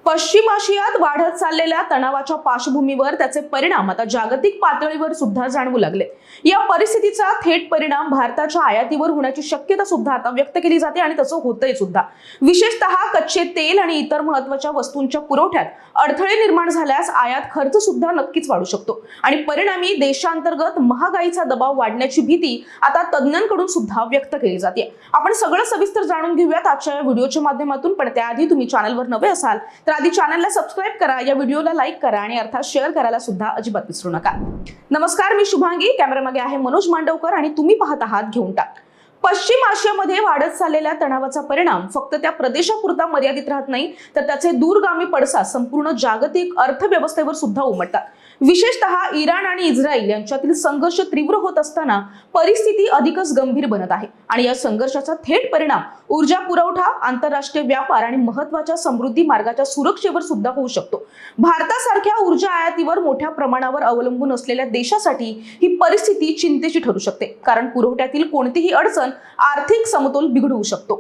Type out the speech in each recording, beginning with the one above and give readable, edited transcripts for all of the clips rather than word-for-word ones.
पश्चिम आशियात वाढत चाललेल्या तणावाच्या पार्श्वभूमीवर त्याचे परिणाम आता जागतिक पातळीवर सुद्धा जाणवू लागले। या परिस्थितीचा थेट परिणाम भारताच्या आयातीवर होण्याची शक्यता सुद्धा आता व्यक्त केली जाते आणि तसं होतंय सुद्धा। विशेषतः कच्चे तेल आणि इतर महत्त्वाच्या वस्तूंच्या पुरवठ्यात अडथळे निर्माण झाल्यास आयात खर्च सुद्धा नक्कीच वाढू शकतो आणि परिणामी देशांतर्गत महागाईचा दबाव वाढण्याची भीती आता तज्ञांकडून सुद्धा व्यक्त केली जाते। आपण सगळं सविस्तर जाणून घेऊयात आजच्या या व्हिडिओच्या माध्यमातून, पण त्याआधी तुम्ही चॅनलवर नवे असाल तर आधी चॅनलला सबस्क्राइब करा, या व्हिडिओला लाईक करा आणि अर्थात शेअर करायला सुद्धा अजिबात विसरू नका। नमस्कार, मी शुभांगी, कॅमेरामागे आहे मनोज मांडवकर आणि तुम्ही पाहत आहात घेऊन टाक। पश्चिम आशियामध्ये वाढत चाललेल्या तणावाचा परिणाम फक्त त्या प्रदेशापुरता मर्यादित राहत नाही, तर त्याचे दूरगामी पडसाद संपूर्ण जागतिक अर्थव्यवस्थेवर सुद्धा उमटतात। विशेषतः इराण आणि इस्रायल यांच्यातील संघर्ष तीव्र होत असताना परिस्थिती अधिकच गंभीर बनत आहे आणि या संघर्षाचा थेट परिणाम ऊर्जा पुरवठा, आंतरराष्ट्रीय व्यापार आणि महत्त्वाच्या समृद्धी मार्गाच्या सुरक्षेवर सुद्धा होऊ शकतो। भारतासारख्या ऊर्जा आयातीवर मोठ्या प्रमाणावर अवलंबून असलेल्या देशासाठी ही परिस्थिती चिंतेची ठरू शकते, कारण पुरवठ्यातील कोणतीही अडचण आर्थिक समतोल बिघडवू शकतो।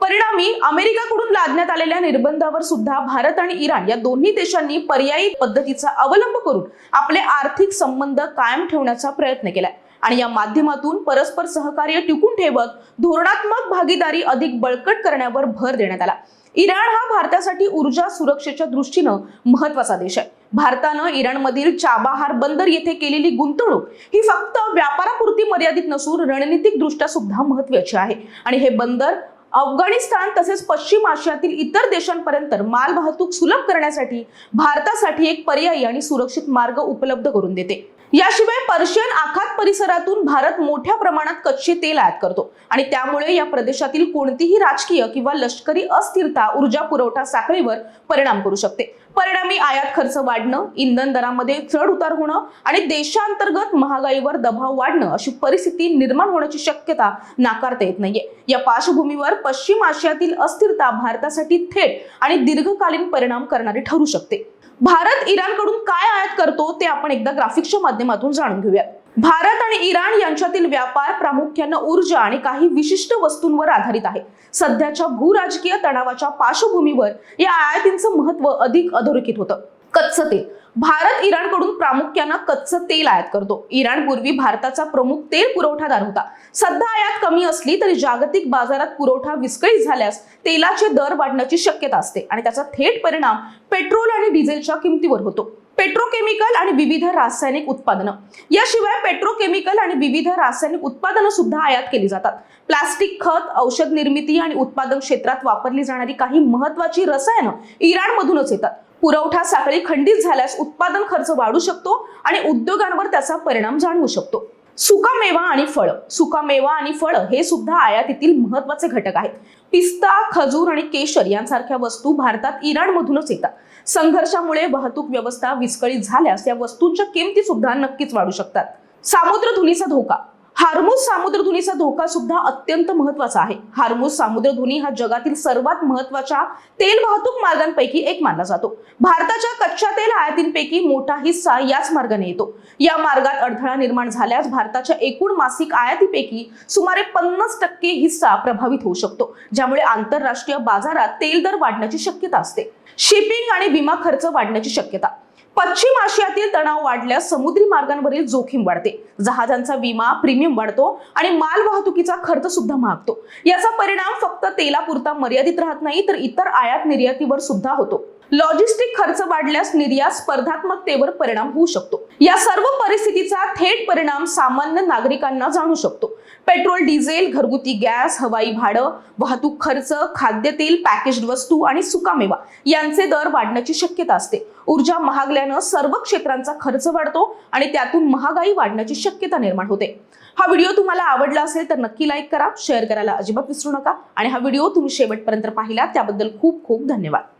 परिणामी अमेरिकेकडून लादण्यात आलेल्या निर्बंधावर सुद्धा भारत आणि इराण या दोन्ही देशांनी पर्यायी पद्धतीचा अवलंब करून आपले आर्थिक संबंध कायम ठेवण्याचा प्रयत्न केलाय आणि या माध्यमातून परस्पर सहकार्य टिकून ठेवत धोरणात्मक भागीदारी अधिक बळकट करण्यावर भर देण्यात आला। इराण हा भारतासाठी ऊर्जा सुरक्षेच्या दृष्टीने महत्त्वाचा देश आहे। भारतानं इराणमधील चाबाहार बंदर येथे केलेली गुंतवणूक ही फक्त व्यापारापुरती मर्यादित नसून रणनीतिक दृष्ट्या सुद्धा महत्त्वाची आहे आणि हे बंदर अफगाणिस्तान तसेच पश्चिम आशियातील इतर देशांपर्यंत माल वाहतूक सुलभ करण्यासाठी भारतासाठी एक पर्यायी आणि सुरक्षित मार्ग उपलब्ध करून देते। याशिवाय पर्शियन आखात परिसरातून भारत मोठ्या प्रमाणात कच्चे तेल आयात करतो आणि त्यामुळे या प्रदेशातील कोणतीही राजकीय किंवा लष्करी अस्थिरता ऊर्जा पुरवठा साखळीवर परिणाम करू शकते। परिणामी आयात खर्च वाढणं, इंधन दरामध्ये चढ उतार होणं आणि देशांतर्गत महागाईवर दबाव वाढणं अशी परिस्थिती निर्माण होण्याची शक्यता नाकारता येत नाहीये। या पार्श्वभूमीवर पश्चिम आशियातील अस्थिरता भारतासाठी थेट आणि दीर्घकालीन परिणाम करणारी ठरू शकते। भारत इराणकडून काय आयात करतो ते आपण एकदा ग्राफिक्सच्या माध्यमातून जाणून घेऊया। भारत आणि इराण यांच्यातील व्यापार प्रामुख्याने ऊर्जा आणि काही विशिष्ट वस्तूंवर आधारित आहे। सध्याच्या भूराजकीय तणावाच्या पार्श्वभूमीवर या आयातींचं महत्त्व अधिक अधोरेखित होतं। कच्चं तेल, भारत इराणकडून प्रामुख्याने कच्चं तेल आयात करतो। इराण पूर्वी भारताचा प्रमुख तेल पुरवठादार होता। सध्या आयात कमी असली तरी जागतिक बाजारात पुरवठा विस्कळीत झाल्यास तेलाचे दर वाढण्याची शक्यता असते आणि त्याचा थेट परिणाम पेट्रोल आणि डिझेलच्या किमतीवर होतो। पेट्रोकेमिकल आणि विविध रासायनिक उत्पादनं, याशिवाय पेट्रोकेमिकल आणि विविध रासायनिक उत्पादनं सुद्धा आयात केली जातात। प्लास्टिक, खत, औषध निर्मिती आणि उत्पादन क्षेत्रात वापरली जाणारी काही महत्त्वाची रसायनं इराणमधूनच येतात। पुरवठा साखळी खंडित झाल्यास उत्पादन खर्च वाढू शकतो आणि उद्योगांवर त्याचा परिणाम जाणवू शकतो। सुकामेवा आणि फळं, सुकामेवा आणि फळं हे सुद्धा आयातीतील महत्त्वाचे घटक आहेत। पिस्ता, खजूर आणि केशर यांसारख्या वस्तू भारतात इराणमधूनच येतात। संघर्षामुळे वाहतूक व्यवस्था विस्कळीत झाल्यास या वस्तूंच्या किमती सुद्धा नक्कीच वाढू शकतात। सामुद्रधुनीचा धोका, हार्मुझ सामुद्रधुनीचा धोका सुद्धा अत्यंत महत्त्वाचा आहे। हार्मुझ सामुद्रधुनी हा जगातील सर्वात महत्त्वाच्या तेल वाहतूक मार्गांपैकी एक मानला जातो। भारताच्या कच्च्या तेल आयातींपैकी मोठा हिस्सा याच मार्गाने येतो। या मार्गात अडथळा निर्माण झाल्यास भारताच्या एकूण मासिक आयातीपैकी सुमारे 50% हिस्सा प्रभावित होऊ शकतो, ज्यामुळे आंतरराष्ट्रीय बाजारात तेल दर वाढण्याची शक्यता असते। शिपिंग आणि विमा खर्च वाढण्याची शक्यता, पश्चिम आशियातील तणाव वाढल्यास समुद्री मार्गांवरील जोखीम वाढते। जहाजांचा विमा प्रीमियम वाढतो आणि माल वाहतुकीचा खर्च सुद्धा महागतो। याचा परिणाम फक्त तेलापुरता मर्यादित राहत नाही, तर इतर आयात निर्यातीवर सुद्धा होतो। लॉजिस्टिक खर्च वाढल्यास निर्यात स्पर्धात्मकतेवर परिणाम होऊ शकतो। या सर्व परिस्थितीचा थेट परिणाम सामान्य नागरिकांना जाणू शकतो। पेट्रोल, डिझेल, घरगुती गॅस, हवाई भाडं, वाहतूक खर्च, खाद्यतेल, पॅकेज्ड वस्तू आणि सुकामेवा यांचे दर वाढण्याची शक्यता असते। ऊर्जा महागल्यानं सर्व क्षेत्रांचा खर्च वाढतो आणि त्यातून महागाई वाढण्याची शक्यता निर्माण होते। हा व्हिडिओ तुम्हाला आवडला असेल तर नक्की लाईक करा, शेअर करायला अजिबात विसरू नका आणि हा व्हिडिओ तुम्ही शेवटपर्यंत पाहिला त्याबद्दल खूप खूप धन्यवाद।